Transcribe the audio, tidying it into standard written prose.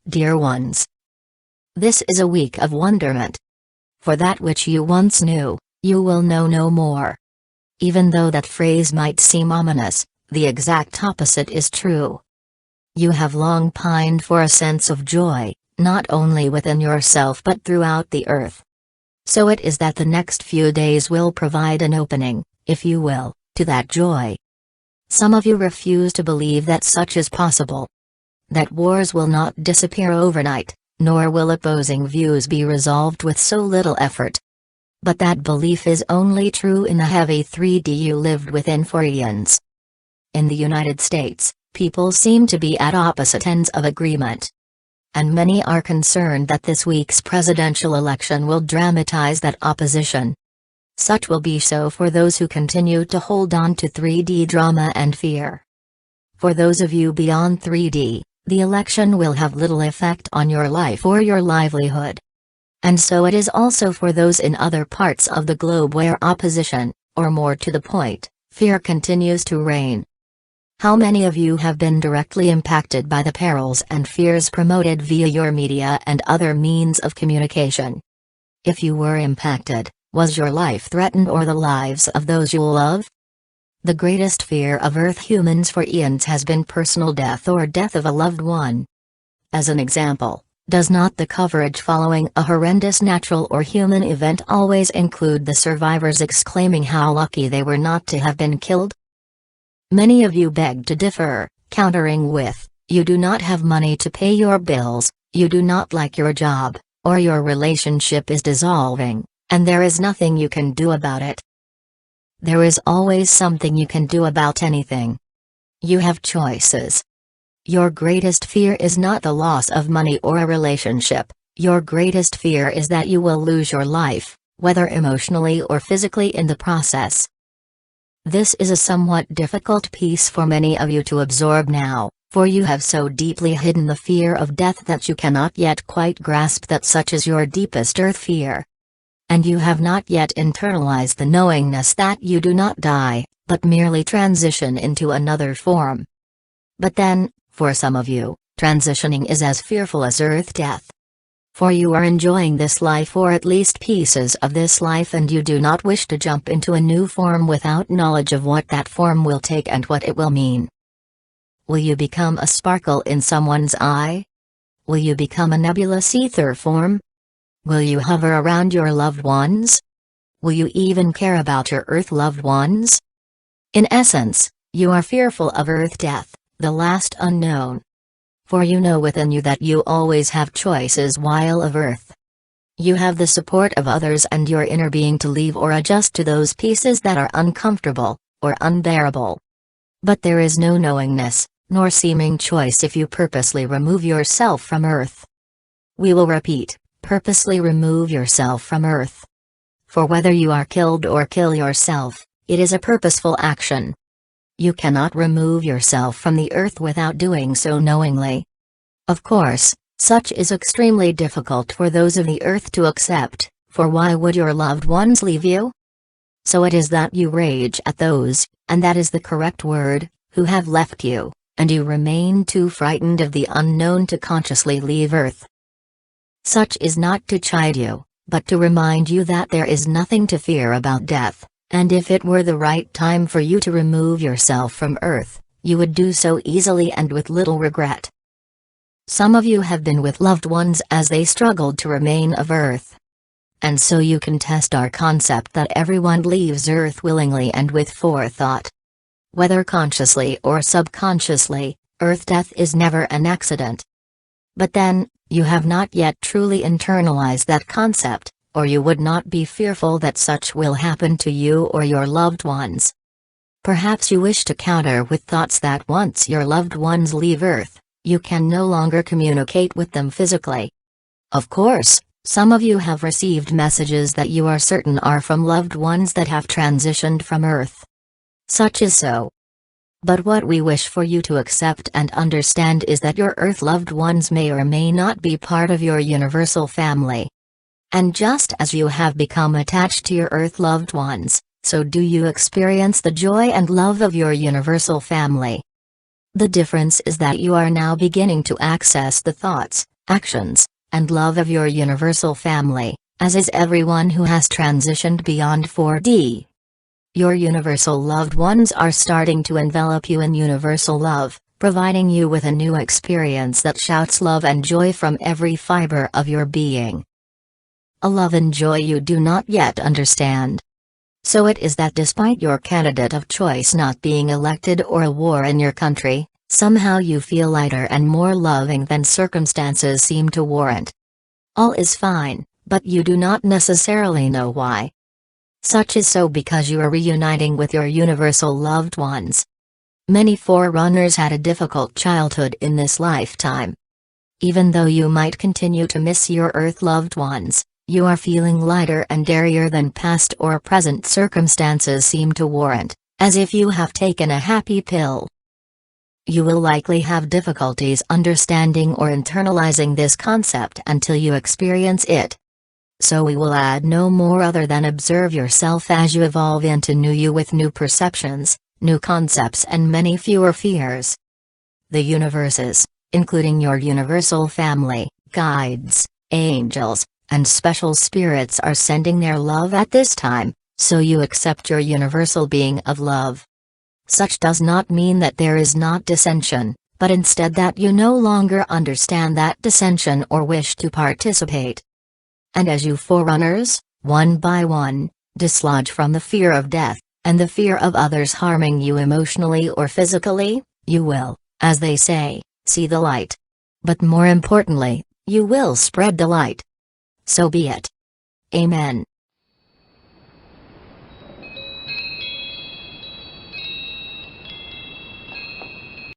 Dear ones, this is a week of wonderment. For that which you once knew, you will know no more. Even though that phrase might seem ominous, the exact opposite is true. You have long pined for a sense of joy, not only within yourself but throughout the earth. So it is that the next few days will provide an opening, if you will, to that joy. Some of you refuse to believe that such is possible. That wars will not disappear overnight, nor will opposing views be resolved with so little effort. But that belief is only true in the heavy 3D you lived within for eons. In the United States, people seem to be at opposite ends of agreement. And many are concerned that this week's presidential election will dramatize that opposition. Such will be so for those who continue to hold on to 3D drama and fear. For those of you beyond 3D, the election will have little effect on your life or your livelihood. And so it is also for those in other parts of the globe where opposition, or more to the point, fear continues to reign. How many of you have been directly impacted by the perils and fears promoted via your media and other means of communication? If you were impacted, was your life threatened or the lives of those you love? The greatest fear of Earth humans for eons has been personal death or death of a loved one. As an example, does not the coverage following a horrendous natural or human event always include the survivors exclaiming how lucky they were not to have been killed? Many of you beg to differ, countering with, you do not have money to pay your bills, you do not like your job, or your relationship is dissolving, and there is nothing you can do about it. There is always something you can do about anything. You have choices. Your greatest fear is not the loss of money or a relationship, your greatest fear is that you will lose your life, whether emotionally or physically in the process. This is a somewhat difficult piece for many of you to absorb now, for you have so deeply hidden the fear of death that you cannot yet quite grasp that such is your deepest earth fear. And you have not yet internalized the knowingness that you do not die, but merely transition into another form. But then, for some of you, transitioning is as fearful as earth death. For you are enjoying this life or at least pieces of this life and you do not wish to jump into a new form without knowledge of what that form will take and what it will mean. Will you become a sparkle in someone's eye? Will you become a nebulous ether form? Will you hover around your loved ones? Will you even care about your earth loved ones? In essence, you are fearful of earth death, the last unknown. For you know within you that you always have choices while of earth. You have the support of others and your inner being to leave or adjust to those pieces that are uncomfortable, or unbearable. But there is no knowingness, nor seeming choice if you purposely remove yourself from earth. We will repeat. Purposely remove yourself from earth. For whether you are killed or kill yourself, it is a purposeful action. You cannot remove yourself from the earth without doing so knowingly. Of course, such is extremely difficult for those of the earth to accept, for why would your loved ones leave you? So it is that you rage at those, and that is the correct word, who have left you, and you remain too frightened of the unknown to consciously leave earth. Such is not to chide you, but to remind you that there is nothing to fear about death, and if it were the right time for you to remove yourself from earth, you would do so easily and with little regret. Some of you have been with loved ones as they struggled to remain of earth. And so you can test our concept that everyone leaves earth willingly and with forethought. Whether consciously or subconsciously, earth death is never an accident. But then, you have not yet truly internalized that concept, or you would not be fearful that such will happen to you or your loved ones. Perhaps you wish to counter with thoughts that once your loved ones leave Earth, you can no longer communicate with them physically. Of course, some of you have received messages that you are certain are from loved ones that have transitioned from Earth. Such is so. But what we wish for you to accept and understand is that your Earth loved ones may or may not be part of your universal family. And just as you have become attached to your Earth loved ones, so do you experience the joy and love of your universal family. The difference is that you are now beginning to access the thoughts, actions, and love of your universal family, as is everyone who has transitioned beyond 4D. Your universal loved ones are starting to envelop you in universal love, providing you with a new experience that shouts love and joy from every fiber of your being. A love and joy you do not yet understand. So it is that despite your candidate of choice not being elected or a war in your country, somehow you feel lighter and more loving than circumstances seem to warrant. All is fine, but you do not necessarily know why. Such is so because you are reuniting with your universal loved ones. Many forerunners had a difficult childhood in this lifetime. Even though you might continue to miss your Earth loved ones, you are feeling lighter and airier than past or present circumstances seem to warrant, as if you have taken a happy pill. You will likely have difficulties understanding or internalizing this concept until you experience it. So we will add no more other than observe yourself as you evolve into new you with new perceptions, new concepts and many fewer fears. The universes, including your universal family, guides, angels, and special spirits are sending their love at this time, so you accept your universal being of love. Such does not mean that there is not dissension, but instead that you no longer understand that dissension or wish to participate. And as you forerunners, one by one, dislodge from the fear of death, and the fear of others harming you emotionally or physically, you will, as they say, see the light. But more importantly, you will spread the light. So be it. Amen.